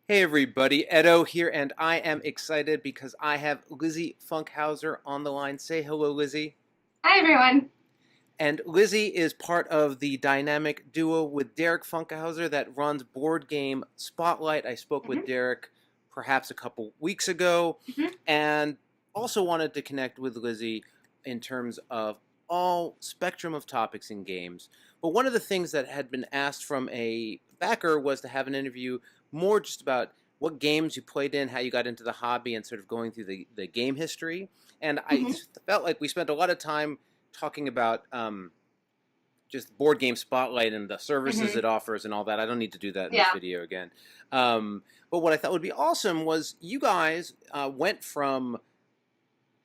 Hey everybody, Edo here, and I am excited because I have Lizzy Funkhouser on the line. Say hello, Lizzy. Hi, everyone. And Lizzy is part of the dynamic duo with Derek Funkhouser that runs Board Game Spotlight. I spoke with hmm Derek perhaps a couple weeks ago, hmm and also wanted to connect with Lizzy in terms of all spectrum of topics in games. But one of the things that had been asked from a backer was to have an interview more just about what games you played in, how you got into the hobby, and sort of going through the game history. And I hmm felt like we spent a lot of time talking about just Board Game Spotlight and the services hmm it offers and all that. I don't need to do that in this Yeah. video again. But what I thought would be awesome was you guys went from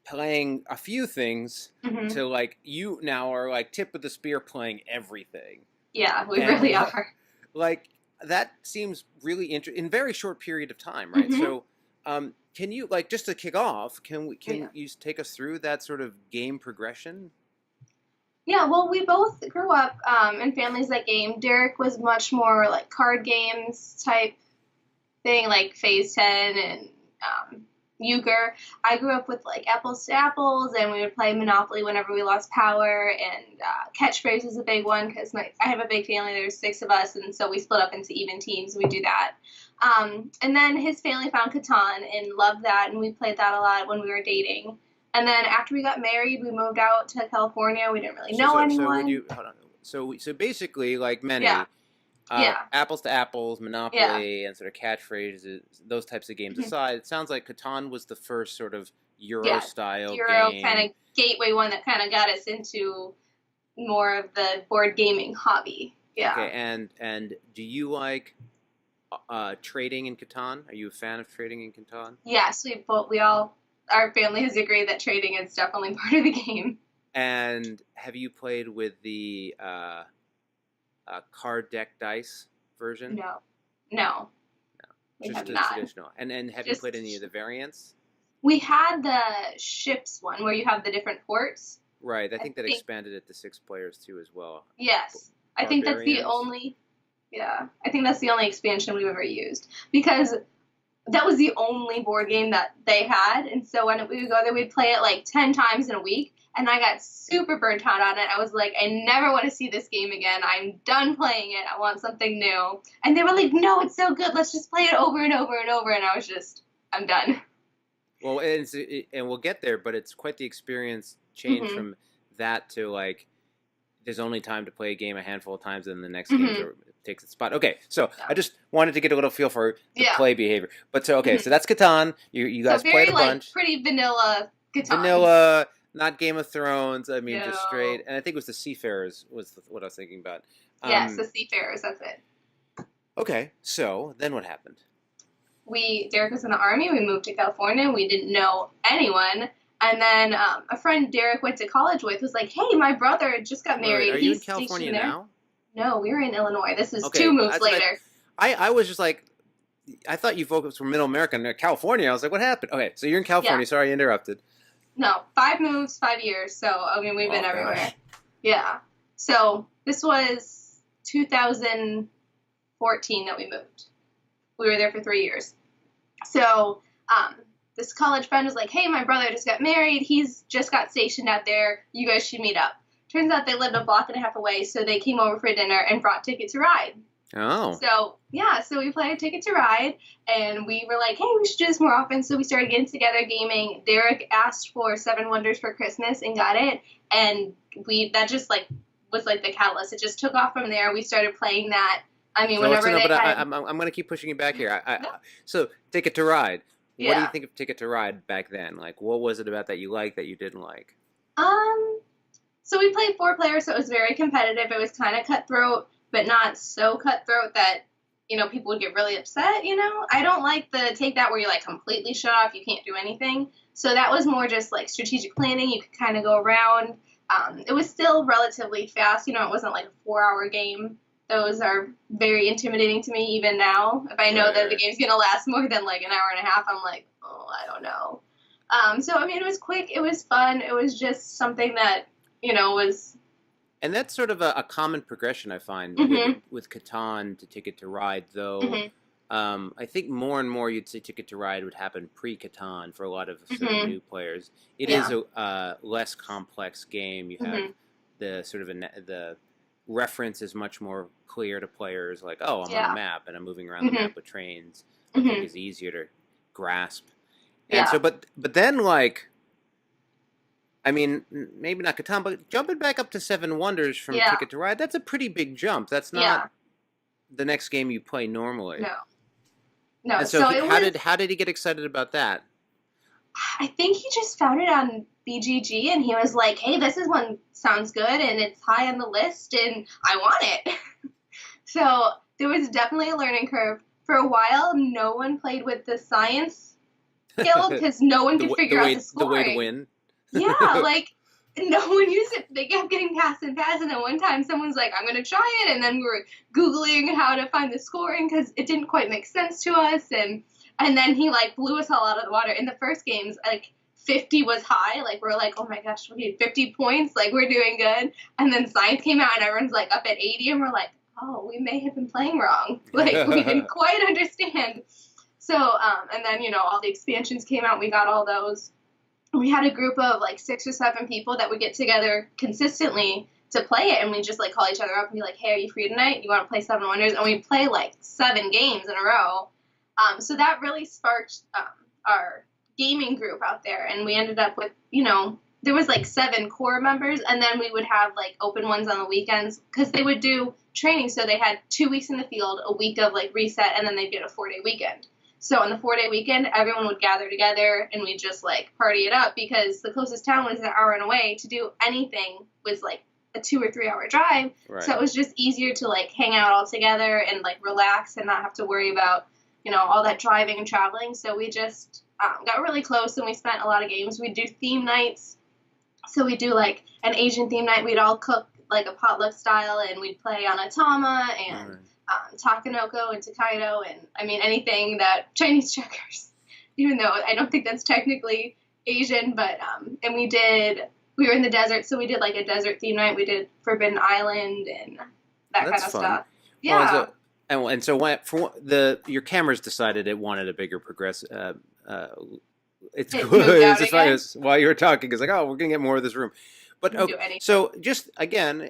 playing a few things hmm to like you now are like tip of the spear playing everything. Yeah, we And really are. like that seems really interesting in a very short period of time, right? hmm So can you like just to kick off, Yeah. can you take us through that sort of game progression? Yeah, well, we both grew up in families that game. Derek was much more like card games type thing, like Phase 10 and Euchre. I grew up with like Apples to Apples, and we would play Monopoly whenever we lost power, and Catchphrase was a big one because I have a big family. There's six of us, and so we split up into even teams, and we do that. And then his family found Catan and loved that, and we played that a lot when we were dating. And then after we got married, we moved out to California. We didn't really know So would anyone. you hold on? So basically, like Yeah, many yeah, apples to apples, yeah. Monopoly, and sort of catchphrases, those types of games Mhm. aside, it sounds like Catan was the first sort of Euro Yeah, style Euro game. kind of gateway one that kind of got us into more of the board gaming hobby. Yeah. Okay, and do you like trading in Catan? Are you a fan of trading in Catan? Yes, we all our family has agreed that trading is definitely part of the game. And have you played with the card deck dice version? No, no, we Just have the not. traditional. And have you played any of Just the variants? we had the ships one where you have the different ports. Right, I I think that think expanded it to 6 players too as well. yes, I think that's the Barbarians. only. Yeah, I think that's the only expansion we've ever used because that was the only board game that they had. And so when we would go there, we'd play it like 10 times in a week. And I got super burnt out on it. I was like, I never want to see this game again. I'm done playing it. I want something new. And they were like, no, it's so good. Let's just play it over and over and over. And I was just, I'm done. Well, and we'll get there, but it's quite the experience change hmm from that to like there's only time to play a game a handful of times, and the next game hmm takes its spot. Okay, so Yeah. I just wanted to get a little feel for the Yeah. play behavior. But so okay, hmm so that's Catan. You So guys played very a like bunch. pretty vanilla Catan. Vanilla, not Game of Thrones. I mean, just straight. No. And I think it was the Seafarers was what I was thinking about. Yes, Um, the Seafarers, that's it. okay, so then what happened? Derek was in the army. We moved to California. We didn't know anyone. And then a friend Derek went to college with was like, "Hey, my brother just got Wait, married. are you in He's California stationed there." now? No, we were in Illinois. This is two Okay, moves that's what later. I was just like, I thought you folks were Middle America, and California. I was like, what happened? Okay, so you're in Yeah, California. Sorry, I interrupted. no, five moves, 5 years. So I mean, we've been Oh everywhere. gosh. Yeah. So this was 2014 that we moved. We were there for 3 years. So this college friend was like, "Hey, my brother just got married. He's just got stationed out there. You guys should meet up." Turns out they lived a block and a half away, so they came over for dinner and brought Ticket to Ride. Oh, So yeah, so we played Ticket to Ride, and we were like, "Hey, we should do this more often." So we started getting together gaming. Derek asked for Seven Wonders for Christmas and got it, and we that just like was like the catalyst. It just took off from there. We started playing that. I mean, so whenever no, they but had I'm going to keep pushing you back here. no, So Ticket to Ride. What do you yeah. think of Ticket to Ride back then? Like, what was it about that you liked that you didn't like? Um, So we played four players, so it was very competitive. It was kind of cutthroat, but not so cutthroat that, people would get really upset. I don't like the take that where you're like completely shut off, you can't do anything. So that was more just like strategic planning. You could kind of go around. It was still relatively fast. It wasn't like a 4 hour game. Those are very intimidating to me even now. If I know Right, that the right. game's going to last more than like an hour and a half, I'm like, oh, I don't know. So, I mean, it was quick. It was fun. It was just something that was. And that's sort of a common progression I find Mhm. with Catan to Ticket to Ride, though. Mhm. I think more and more you'd say Ticket to Ride would happen pre-Catan for a lot of sort of Hmm. new players. It is Yeah. a less complex game. You have Hmm. the sort of the reference is much more clear to players. Like, oh, I'm on a Yeah. map and I'm moving around the Hmm. map with trains. I think Hmm. is easier to grasp. And so, Yeah. but then like, I mean, maybe not Catan, but jumping back up to Seven Wonders from Yeah. Ticket to Ride, that's a pretty big jump. That's not Yeah. the next game you play normally. No. No. And so, So it was. how did he get excited about that? I think he just found it on BGG and he was like, "Hey, this is one sounds good and it's high on the list and I want it." So there was definitely a learning curve. For a while, no one played with the science guild because no one could figure out the The way to scoring. win. Yeah, like no one used it. They kept getting passed and passed, and then one time someone's like, "I'm gonna try it," and then we were googling how to find the scoring because it didn't quite make sense to us, and then he like blew us all out of the water. In the first games, like 50 was high, like we're like, "Oh my gosh, we need 50 points, like we're doing good," and then science came out and everyone's like up at 80, and we're like, "Oh, we may have been playing wrong, like we didn't quite understand." So, and then all the expansions came out, we got all those. We had a group of like 6 or 7 people that would get together consistently to play it, and we just like call each other up and be like, "Hey, are you free tonight? You want to play Seven Wonders?" And we'd play like 7 games in a row. So that really sparked our gaming group out there, and we ended up with there was like 7 core members, and then we would have like open ones on the weekends because they would do training. So they had 2 weeks in the field, a week of like reset, and then they'd get a 4-day weekend. So on the 4-day weekend, everyone would gather together and we'd just like party it up because the closest town was an hour and away. To do anything was like a 2 or 3 hour drive. Right. So it was just easier to like hang out all together and like relax and not have to worry about, all that driving and traveling. So we just got really close and we spent a lot of games. We'd do theme nights. So we'd do like an Asian theme night. We'd all cook like a potluck style and we'd play on Atama and Right. Takanoko and Takedo, and I mean anything that Chinese checkers, even though I don't think that's technically Asian, but and we were in the desert, so we did like a desert theme night. We did Forbidden Island and that That's kind of fun. stuff. Well, Yeah, and so your cameras decided it wanted a bigger progress. It's it good. moved It's out just funny, again. while you were talking, it's like, oh, we're gonna get more of this room. But Didn't okay, do anything. so just again,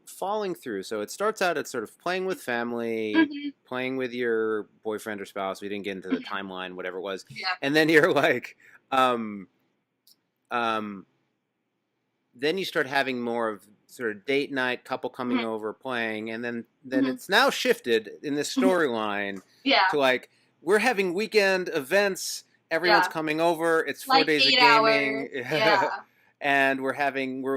falling through. So it starts out at sort of playing with family, Hmm. playing with your boyfriend or spouse. We didn't get into the timeline, whatever it was, Yeah. and then you're like, um, um, then you start having more of sort of date night, couple coming Hmm. over, playing, and then Hmm. it's now shifted in this storyline Yeah. to like we're having weekend events. Everyone's Yeah. coming over. It's 4 Like days of 8 hours. gaming, Yeah. and we're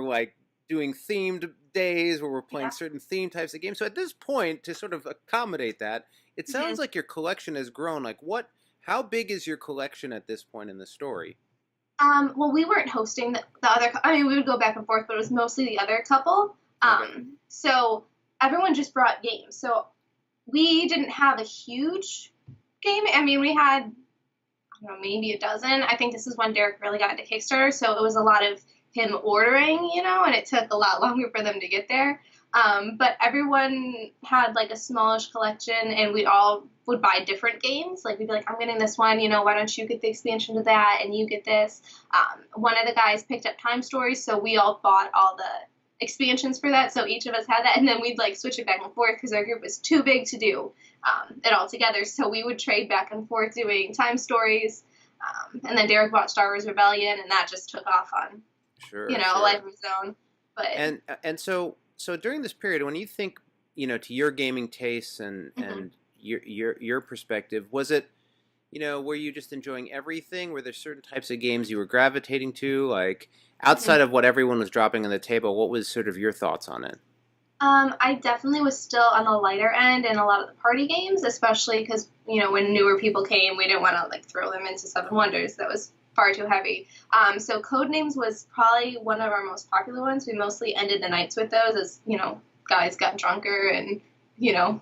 like doing themed days where we're playing Yeah. certain theme types of games. So at this point, to sort of accommodate that, it Hmm. sounds like your collection has grown. Like what? How big is your collection at this point in the story? Well, we weren't hosting the other. I mean, we would go back and forth, but it was mostly the other couple. Okay. So everyone just brought games. So we didn't have a huge game. I mean, we had, I don't know, maybe a dozen. I think this is when Derek really got into Kickstarter, so it was a lot of him ordering, and it took a lot longer for them to get there. But everyone had like a smallish collection, and we all would buy different games. Like we'd be like, "I'm getting this one. Why don't you get the expansion to that, and you get this?" One of the guys picked up Time Stories, so we all bought all the expansions for that. So each of us had that, and then we'd like switch it back and forth because our group was too big to do it all together. So we would trade back and forth doing Time Stories. And then Derek bought Star Wars Rebellion, and that just took off on Sure, a sure. life of its own. But And so during this period, when you think, to your gaming tastes and mhm, your perspective, was it, were you just enjoying everything? Were there certain types of games you were gravitating to, like mhm. outside of what everyone was dropping on the table? What was sort of your thoughts on it? I definitely was still on the lighter end in a lot of the party games, especially because when newer people came, we didn't want to like throw them into Seven Wonders. That was far too heavy. So Codenames was probably one of our most popular ones. We mostly ended the nights with those as guys got drunker and you know.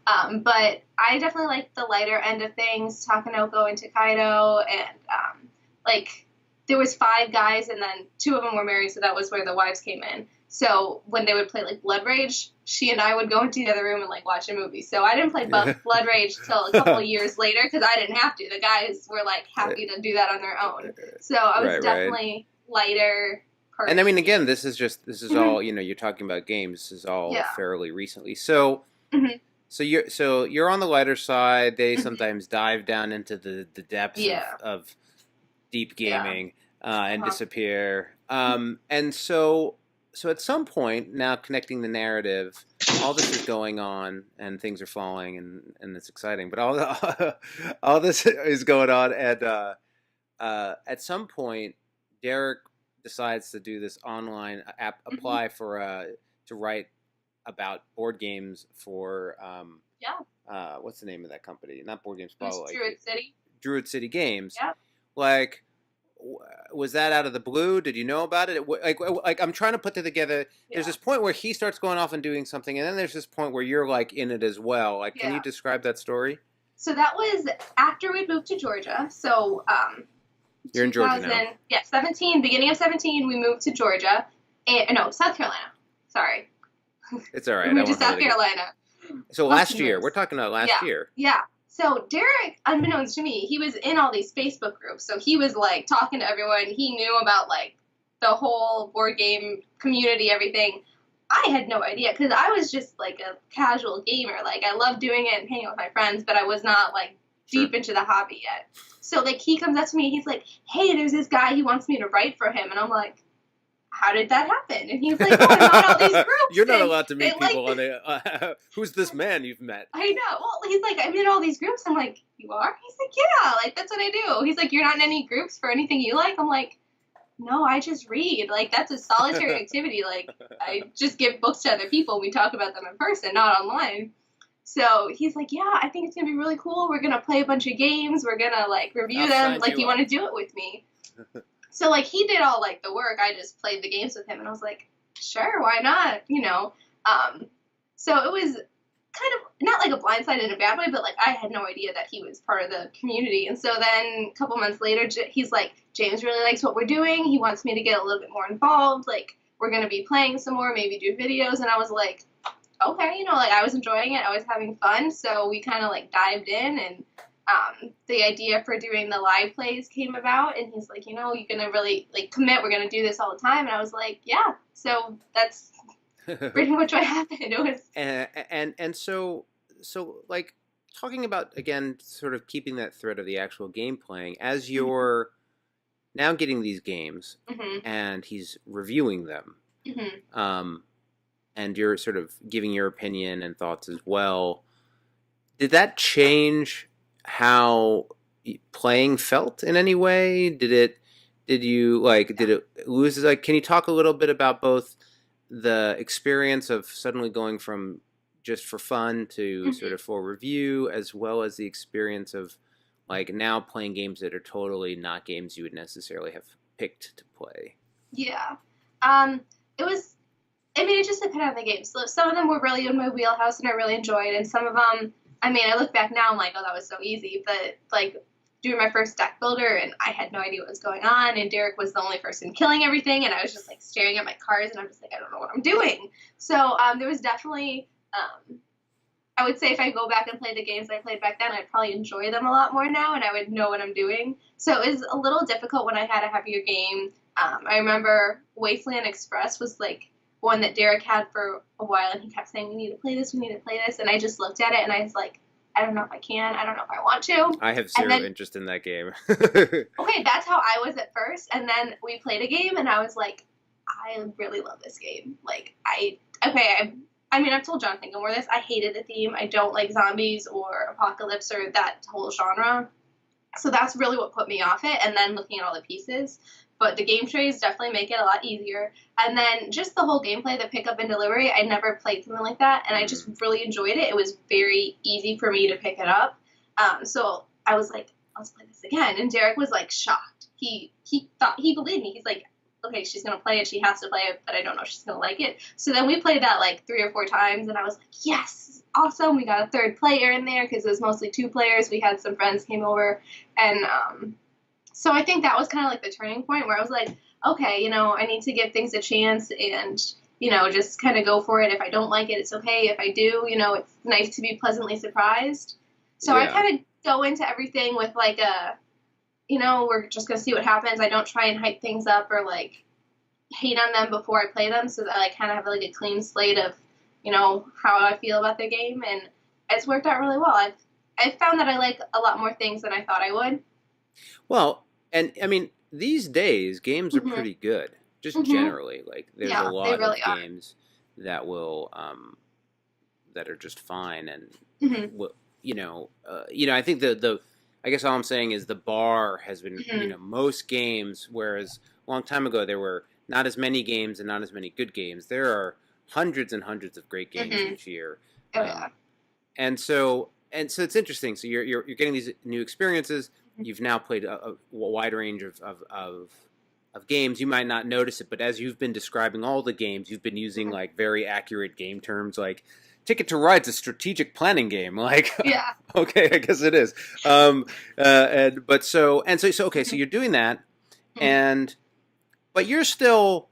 But I definitely like the lighter end of things, Takanoko and Takedo, and like there was 5 guys and then 2 of them were married, so that was where the wives came in. So when they would play like Blood Rage, she and I would go into the other room and like watch a movie. So I didn't play Blood Rage till a couple of years later because I didn't have to. The guys were like happy to do that on their own. So I was definitely lighter. And I mean, again, this is all, you're talking about games. This is all fairly recently. So, so you're on the lighter side. They sometimes dive down into the depths of deep gaming and disappear. And so at some point, now connecting the narrative, all this is going on and things are falling and it's exciting. But all this is going on, and at some point, Derek decides to do this online apply for to write about board games for what's the name of that company? Not Board Games, probably Druid City Games. Yeah. Like, was that out of the blue? Did you know about it? Like I'm trying to put it together. There's this point where he starts going off and doing something, and then there's this point where you're like in it as well. Like, can you describe that story? So that was after we moved to Georgia. So you're in Georgia now. Yeah, beginning of 17, we moved to Georgia. No, South Carolina. Sorry. It's all right. We moved to South Carolina. So last year. We're talking about last year. Yeah. So Derek, unbeknownst to me, he was in all these Facebook groups. So he was like talking to everyone. He knew about like the whole board game community, everything. I had no idea because I was just like a casual gamer. Like I loved doing it and hanging with my friends, but I was not like deep into the hobby yet. So like he comes up to me, he's like, "Hey, there's this guy. He wants me to write for him," and I'm like, "How did that happen?" And he's like, "Oh, I'm on all these groups." You're not allowed to meet people on a. Who's this man you've met? I know. Well, he's like, "I'm in all these groups." I'm like, "You are?" He's like, "Yeah, like that's what I do." He's like, "You're not in any groups for anything you like?" I'm like, "No, I just read. Like that's a solitary activity. Like I just give books to other people. We talk about them in person, not online." So he's like, "Yeah, I think it's gonna be really cool. We're gonna play a bunch of games. We're gonna like review them. Like, you want to do it with me?" So, like, he did all, like, the work. I just played the games with him, and I was like, sure, why not, So it was kind of, not like a blindside in a bad way, but, like, I had no idea that he was part of the community. And so then a couple months later, he's like, "James really likes what we're doing. He wants me to get a little bit more involved. Like, we're going to be playing some more, maybe do videos." And I was like, okay, like, I was enjoying it. I was having fun. So we kind of, like, dived in, and the idea for doing the live plays came about, and he's like, "You're gonna really like commit. We're gonna do this all the time." And I was like, "Yeah." So that's pretty much what happened. It was and so like talking about again, sort of keeping that thread of the actual game playing as you're now getting these games, and he's reviewing them, and you're sort of giving your opinion and thoughts as well. Did that change how playing felt in any way? Did it lose? Like, can you talk a little bit about both the experience of suddenly going from just for fun to sort of for review, as well as the experience of like now playing games that are totally not games you would necessarily have picked to play? Yeah. It was, I mean, it just depended on the games. So some of them were really in my wheelhouse and I really enjoyed, and some of them, I mean, I look back now, I'm like, oh, that was so easy. But, like, doing my first deck builder, and I had no idea what was going on, and Derek was the only person killing everything, and I was just, like, staring at my cards, and I'm just like, I don't know what I'm doing. So there was definitely, I would say if I go back and play the games I played back then, I'd probably enjoy them a lot more now, and I would know what I'm doing. So it was a little difficult when I had a heavier game. I remember Wasteland Express was, like, one that Derek had for a while, and he kept saying, "We need to play this, we need to play this," and I just looked at it, and I was like, I don't know if I can, I don't know if I want to. I have zero interest in that game. Okay, that's how I was at first, and then we played a game, and I was like, I really love this game. Like, I mean, I've told Jonathan Gilmore this, I hated the theme, I don't like zombies or apocalypse or that whole genre, so that's really what put me off it, and then looking at all the pieces. But the game trays definitely make it a lot easier. And then just the whole gameplay, the pick up and delivery, I never played something like that, and I just really enjoyed it. It was very easy for me to pick it up. So I was like, let's play this again. And Derek was, like, shocked. He thought, he believed me. He's like, okay, she's going to play it. She has to play it, but I don't know if she's going to like it. So then we played that, like, 3 or 4 times, and I was like, yes, awesome. We got a third player in there because it was mostly 2 players. We had some friends came over, and so I think that was kind of like the turning point where I was like, okay, I need to give things a chance, and just kind of go for it. If I don't like it, it's okay. If I do, it's nice to be pleasantly surprised. So I Yeah. kind of go into everything with like we're just going to see what happens. I don't try and hype things up or like hate on them before I play them so that I kind of have like a clean slate of, how I feel about the game. And it's worked out really well. I've found that I like a lot more things than I thought I would. Well, and I mean, these days games are Mhm. pretty good. Just Mhm. generally, like there's a Yeah, they lot of really are. games that will that are just fine, and Mhm. I think the I guess all I'm saying is the bar has been, Mhm. most games, whereas a long time ago there were not as many games and not as many good games. There are hundreds and hundreds of great games Mhm. each year, Oh um, yeah. and so it's interesting. So you're getting these new experiences. Mhm. You've now played a wide range of games. You might not notice it, but as you've been describing all the games, you've been using Mhm. like very accurate game terms, like Ticket to Ride's a strategic planning game. Like, Yeah. okay, I guess it is. And okay, so Mhm. you're doing that, Mhm. and but you're still,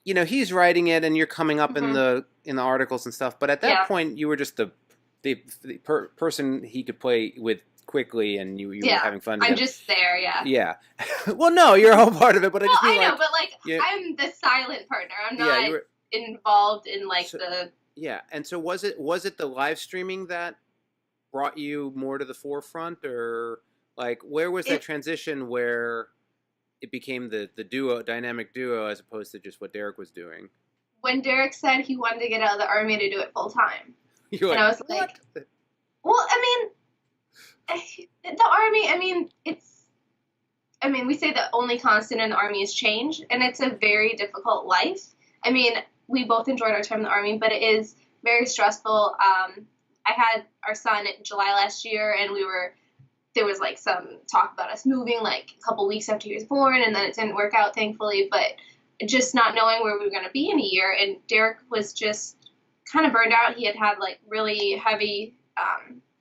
he's writing it, and you're coming up in Mhm. the articles and stuff. But at that Yeah. point, you were just the person he could play with quickly, and you were Yeah. having fun I'm together. just there. Yeah. Yeah. Well, no, you're all part of it, but I No, just mean I know, like, but like yeah, I'm the silent partner. I'm yeah, you not were. involved in like So, the. yeah, and so was it the live streaming that brought you more to the forefront, or like where was that It transition where it became the dynamic duo, as opposed to just what Derek was doing? When Derek said he wanted to get out of the army to do it full time, You're and like, I was like, what? well, the army. We say the only constant in the army is change, and it's a very difficult life. I mean, we both enjoyed our time in the army, but it is very stressful. I had our son in July last year, and there was like some talk about us moving like a couple weeks after he was born, and then it didn't work out, thankfully. But just not knowing where we were going to be in a year, and Derek was just kind of burned out. He had like really heavy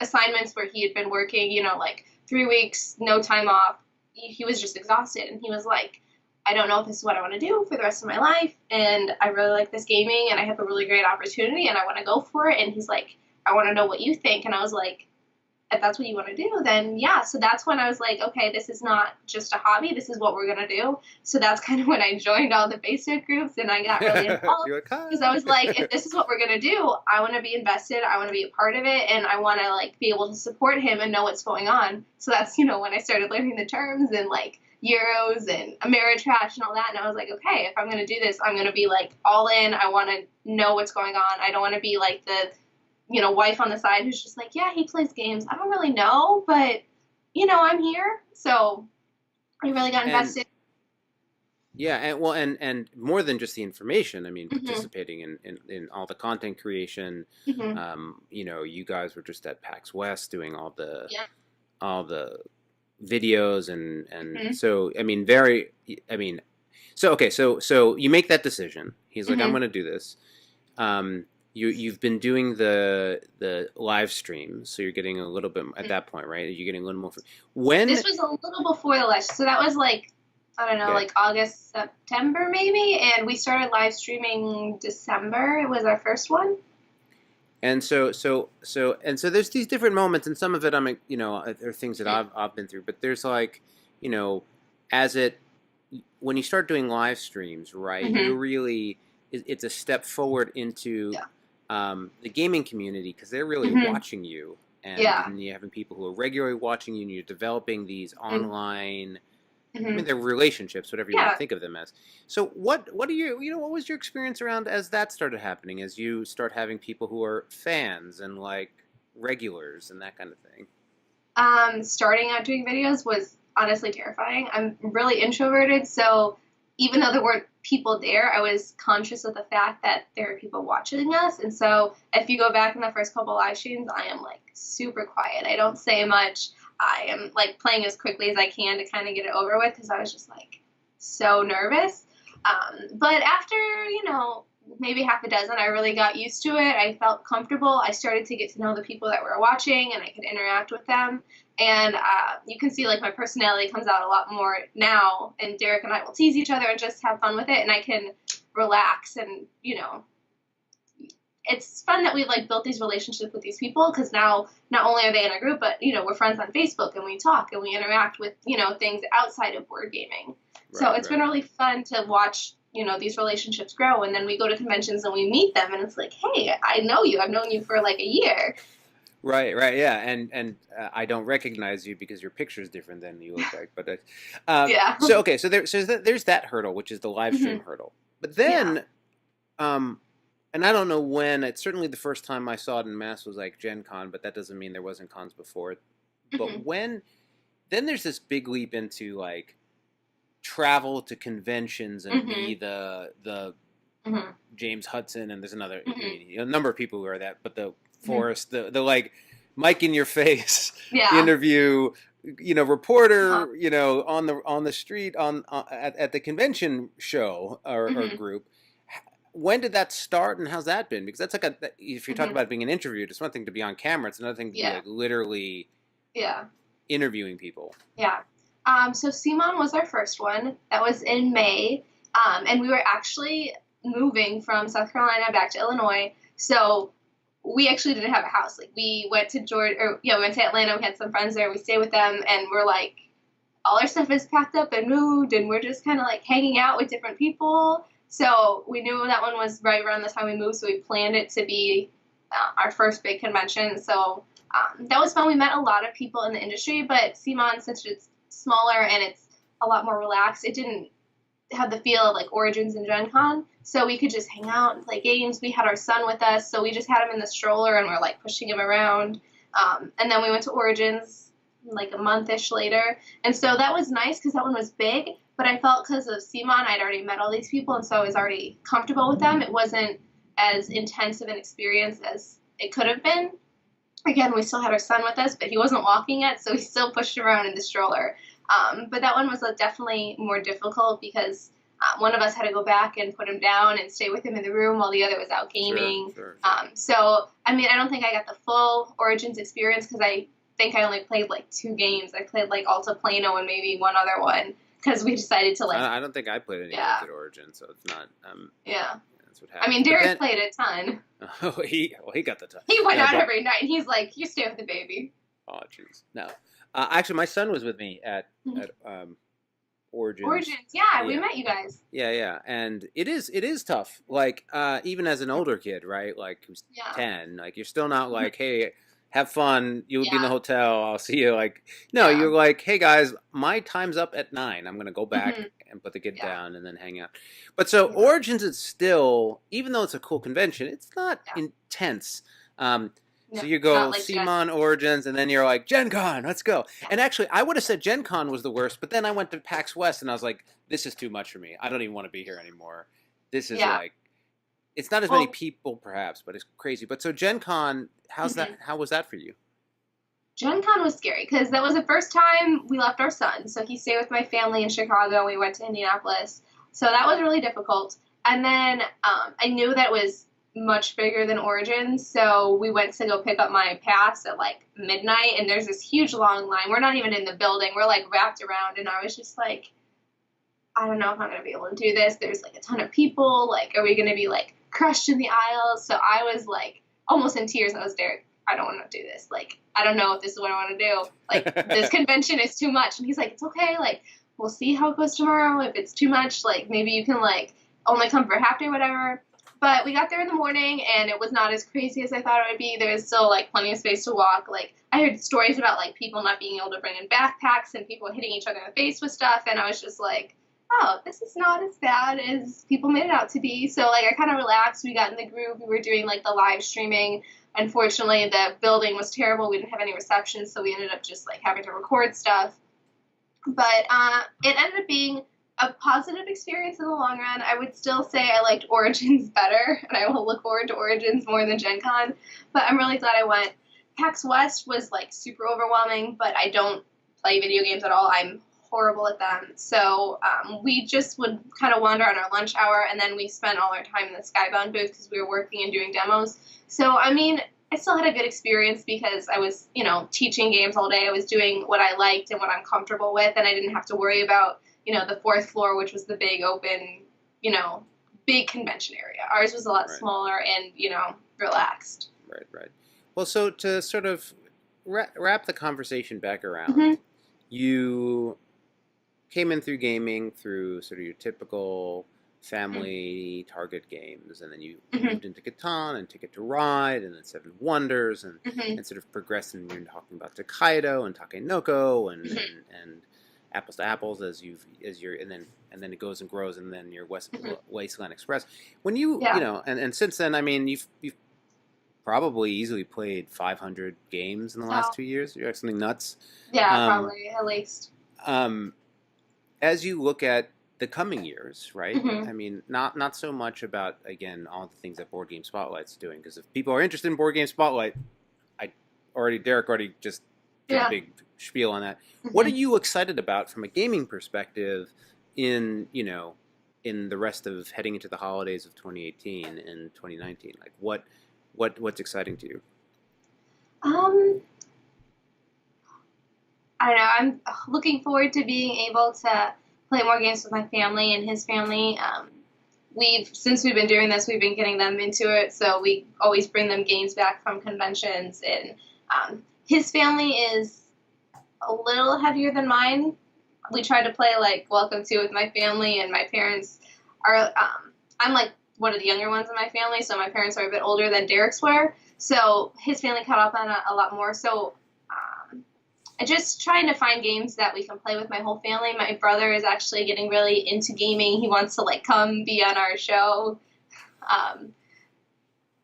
assignments where he had been working, like 3 weeks, no time off. He was just exhausted, and he was like, I don't know if this is what I want to do for the rest of my life, and I really like this gaming, and I have a really great opportunity, and I want to go for it. And he's like, I want to know what you think. And I was like, if that's what you want to do, then yeah. So that's when I was like, okay, this is not just a hobby. This is what we're going to do. So that's kind of when I joined all the Facebook groups and I got really involved You're like, because I hi. was like, if this is what we're going to do, I want to be invested. I want to be a part of it. And I want to like be able to support him and know what's going on. So that's, when I started learning the terms and like Euros and Ameritrash and all that. And I was like, okay, if I'm going to do this, I'm going to be like all in. I want to know what's going on. I don't want to be like the wife on the side who's just like, yeah, he plays games. I don't really know, but I'm here. So I really got And invested. yeah, and more than just the information. I mean, Mhm. participating in all the content creation. Mhm. You guys were just at PAX West doing Yeah. all the videos, and Mhm. so I mean, very. I mean, so okay, so you make that decision. He's like, I'm Mhm. going to do this. You've been doing the live streams, so you're getting a little bit at Mhm. that point, right? You're getting a little more. When This was a little before the election, so that was like I don't know, okay, like August, September maybe, and we started live streaming December. It was our first one. and so there's these different moments, and some of it are things that Mhm. I've been through, but there's like, you know, as it when you start doing live streams, right? You're Mhm. really it's a step forward into Yeah. the gaming community, because they're really Mhm. watching you, and Yeah. then you're having people who are regularly watching you, and you're developing these Mhm. online. I mean, Mhm. they're relationships, whatever you want to Yeah. think of them as. So, what do what was your experience around as that started happening? As you start having people who are fans and like regulars and that kind of thing. Starting out doing videos was honestly terrifying. I'm really introverted, so even though there weren't people there, I was conscious of the fact that there are people watching us. And so if you go back in the first couple live streams, I am like super quiet. I don't say much. I am like playing as quickly as I can to kind of get it over with because I was just like so nervous. But after, maybe half a dozen, I really got used to it. I felt comfortable. I started to get to know the people that were watching and I could interact with them. And you can see like my personality comes out a lot more now. And Derek and I will tease each other and just have fun with it. And I can relax and, it's fun that we've like built these relationships with these people because now not only are they in our group, but we're friends on Facebook and we talk and we interact with things outside of board gaming. So it's been really fun to watch these relationships grow, and then we go to conventions and we meet them and it's like, hey, I know you. I've known you for like a year. Right, yeah, and I don't recognize you because your picture is different than you look like. But Yeah. so okay, so there's that hurdle, which is the live stream hurdle. But then, and I don't know when. It's certainly the first time I saw it in mass was like Gen Con, but that doesn't mean there wasn't cons before it. But then there's this big leap into like travel to conventions and be the James Hudson, and there's another a number of people who are that, but the Forrest, the like Mike in your face interview, reporter, on the street at the convention show or group. When did that start, and how's that been? Because that's like if you're talking about being an interview, it's one thing to be on camera, it's another thing to be like literally interviewing people. Yeah. So Simon was our first one. That was in May, and we were actually moving from South Carolina back to Illinois. So we actually didn't have a house. Like we went to we went to Atlanta. We had some friends there. We stayed with them, and we're like, all our stuff is packed up and moved, and we're just kind of like hanging out with different people. So we knew that one was right around the time we moved, so we planned it to be our first big convention. So that was fun. We met a lot of people in the industry, but Simon, since it's smaller and it's a lot more relaxed, it didn't have the feel of like Origins and Gen Con. So we could just hang out and play games. We had our son with us, so we just had him in the stroller and we're like pushing him around. And then we went to Origins like a month-ish later. And so that was nice because that one was big, but I felt because of Simon, I'd already met all these people, and so I was already comfortable with them. It wasn't as intense of an experience as it could have been. Again, we still had our son with us, but he wasn't walking yet, so we still pushed him around in the stroller. But that one was definitely more difficult because one of us had to go back and put him down and stay with him in the room while the other was out gaming. Sure. So, I mean, I don't think I got the full Origins experience because I think I only played like 2 games. I played like Alta Plano and maybe one other one because we decided to like... I don't think I played any games at Origins, so it's not... That's what happened. I mean, Derek played a ton. Oh, he got the ton. He went out every night, and he's like, you stay with the baby. Oh, jeez. No. Actually, my son was with me at Origins. We met you guys. Yeah, and it is tough. Like, even as an older kid, right? Like, who's 10, like, you're still not like, hey, have fun, you'll be in the hotel, I'll see you. Like, no, you're like, hey, guys, my time's up at 9. I'm going to go back and put the kid down and then hang out. But so Origins is still, even though it's a cool convention, it's not intense. So you go like Simon Origins, and then you're like, Gen Con, let's go. Yeah. And actually, I would have said Gen Con was the worst, but then I went to PAX West, and I was like, this is too much for me. I don't even want to be here anymore. This is like, it's not as many people, perhaps, but it's crazy. But so Gen Con, how's that? How was that for you? Gen Con was scary, because that was the first time we left our son. So he stayed with my family in Chicago. We went to Indianapolis. So that was really difficult. And then I knew that it was much bigger than Origins, so we went to go pick up my pass at like midnight, and there's this huge long line. We're not even in the building, we're like wrapped around, and I was just like, I don't know if I'm gonna be able to do this. There's like a ton of people, like, are we gonna be like crushed in the aisles? So I was like almost in tears. I was Derek, I don't want to do this. Like, I don't know if this is what I want to do. Like, this convention is too much. And he's like, it's okay, like, we'll see how it goes tomorrow. If it's too much, like, maybe you can like only come for a half day, whatever. But we got there in the morning, and it was not as crazy as I thought it would be. There was still, like, plenty of space to walk. Like, I heard stories about, like, people not being able to bring in backpacks and people hitting each other in the face with stuff, and I was just like, oh, this is not as bad as people made it out to be. So, like, I kind of relaxed. We got in the groove. We were doing, like, the live streaming. Unfortunately, the building was terrible. We didn't have any reception, so we ended up just, like, having to record stuff. But it ended up being a positive experience in the long run. I would still say I liked Origins better, and I will look forward to Origins more than Gen Con, but I'm really glad I went. PAX West was, like, super overwhelming, but I don't play video games at all. I'm horrible at them. So we just would kind of wander on our lunch hour, and then we spent all our time in the Skybound booth because we were working and doing demos. So, I mean, I still had a good experience because I was, you know, teaching games all day. I was doing what I liked and what I'm comfortable with, and I didn't have to worry about, you know, the 4th floor, which was the big open, you know, big convention area. Ours was a lot Right. smaller and, relaxed. Right. Right. Well, so to sort of wrap the conversation back around, Hmm. you came in through gaming through sort of your typical family target games, and then you Hmm. moved into Catan and Ticket to Ride, and then Seven Wonders, Hmm. and sort of progressed, and you're talking about Takedo and Takenoko and Apples to Apples as you're and then it goes and grows, and then your Hmm. Wasteland Express. When you Yeah. know, and since then, I mean, you've probably easily played 500 games in the last Oh, 2 years. You're something nuts. yeah, Um, probably at least. um, as you look at the coming years, right? Hmm. I mean, not so much about again all the things that Board Game Spotlight's doing, because if people are interested in Board Game Spotlight, Derek already just did the Yeah. big spiel on that. What are Hmm. you excited about from a gaming perspective in in the rest of heading into the holidays of 2018 and 2019? Like what's exciting to you? Um, I don't know. I'm looking forward to being able to play more games with my family and his family. Since we've been doing this, we've been getting them into it, so we always bring them games back from conventions. And his family is a little heavier than mine. We tried to play like Welcome to with my family, and my parents are. I'm like one of the younger ones in my family, so my parents are a bit older than Derek's were. So his family caught up on a lot more. So I just trying to find games that we can play with my whole family. My brother is actually getting really into gaming. He wants to like come be on our show. Um,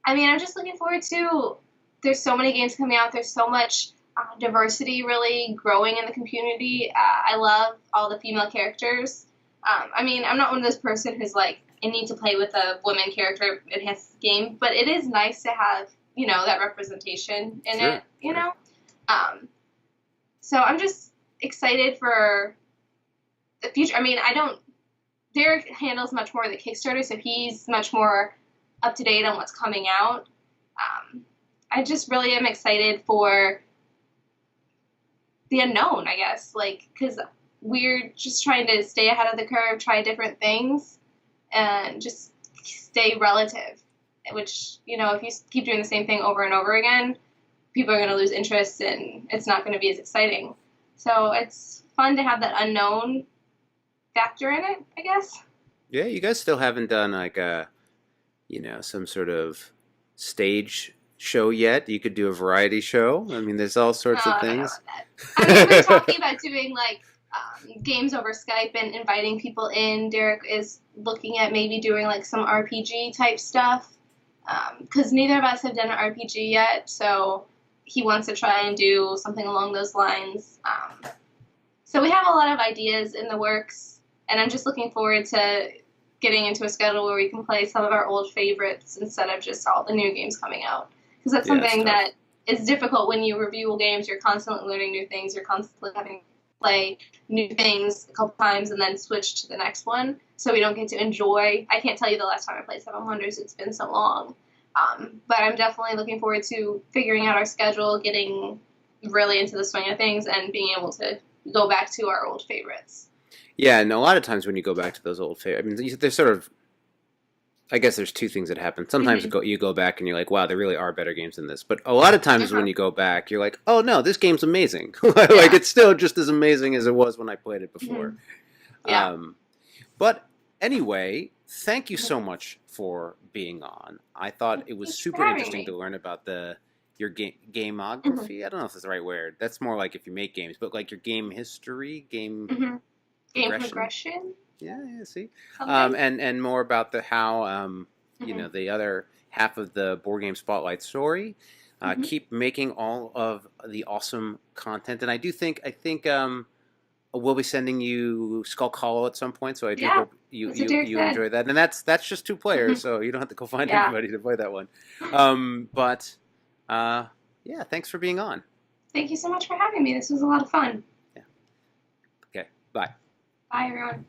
I mean, I'm just looking forward to. There's so many games coming out. There's so much diversity really growing in the community. I love all the female characters. I mean, I'm not one of those person who's like, I need to play with a woman character in his game, but it is nice to have that representation in Sure, it. sure. Um, so I'm just excited for the future. I mean, I don't. Derek handles much more of the Kickstarter, so he's much more up to date on what's coming out. I just really am excited for the unknown, I guess, like because we're just trying to stay ahead of the curve, try different things, and just stay relative. Which if you keep doing the same thing over and over again, people are going to lose interest, and it's not going to be as exciting. So it's fun to have that unknown factor in it, I guess. Yeah, you guys still haven't done like a some sort of stage show yet. You could do a variety show. I mean, there's all sorts of I don't know things. about that. I mean, we're talking about doing like games over Skype and inviting people in. Derek is looking at maybe doing like some RPG type stuff because neither of us have done an RPG yet, so he wants to try and do something along those lines. So we have a lot of ideas in the works, and I'm just looking forward to getting into a schedule where we can play some of our old favorites instead of just all the new games coming out. Because that's Yeah, it's something tough. that is difficult when you review games. You're constantly learning new things. You're constantly having to play new things a couple times and then switch to the next one. So we don't get to enjoy. I can't tell you the last time I played Seven Wonders. It's been so long. But I'm definitely looking forward to figuring out our schedule, getting really into the swing of things, and being able to go back to our old favorites. Yeah, and a lot of times when you go back to those old favorites, I mean, there's sort of, I guess there's two things that happen. Sometimes Mm-hmm. you go back and you're like, wow, there really are better games than this. But a lot of times when Uh-huh. you go back, you're like, oh no, this game's amazing. Like Yeah. it's still just as amazing as it was when I played it before. Mm-hmm. Yeah. Um, but anyway, thank you so much for being on. I thought it was Thanks for super having interesting me. to learn about your Mm-hmm. gameography. I don't know if that's the right word. That's more like if you make games, but like your game history, game Mm-hmm. Game progression. progression, Yeah, yeah. See, something. and more about the how Mm-hmm. the other half of the board game spotlight story. Mm-hmm. Keep making all of the awesome content, and I think we'll be sending you Skull Hollow at some point. So I do Yeah, hope you that's what Derek you said. enjoy that, and that's just two players, Mm-hmm. so you don't have to go find Yeah. anybody to play that one. But yeah, thanks for being on. Thank you so much for having me. This was a lot of fun. Yeah. Okay. Bye. Bye, everyone.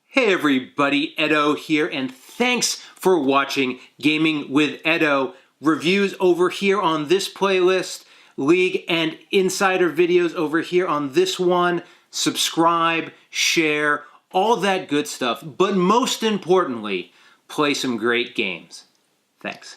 Hey everybody, Edo here, and thanks for watching Gaming with Edo. Reviews over here on this playlist, League and Insider videos over here on this one. Subscribe, share, all that good stuff. But most importantly, play some great games. Thanks.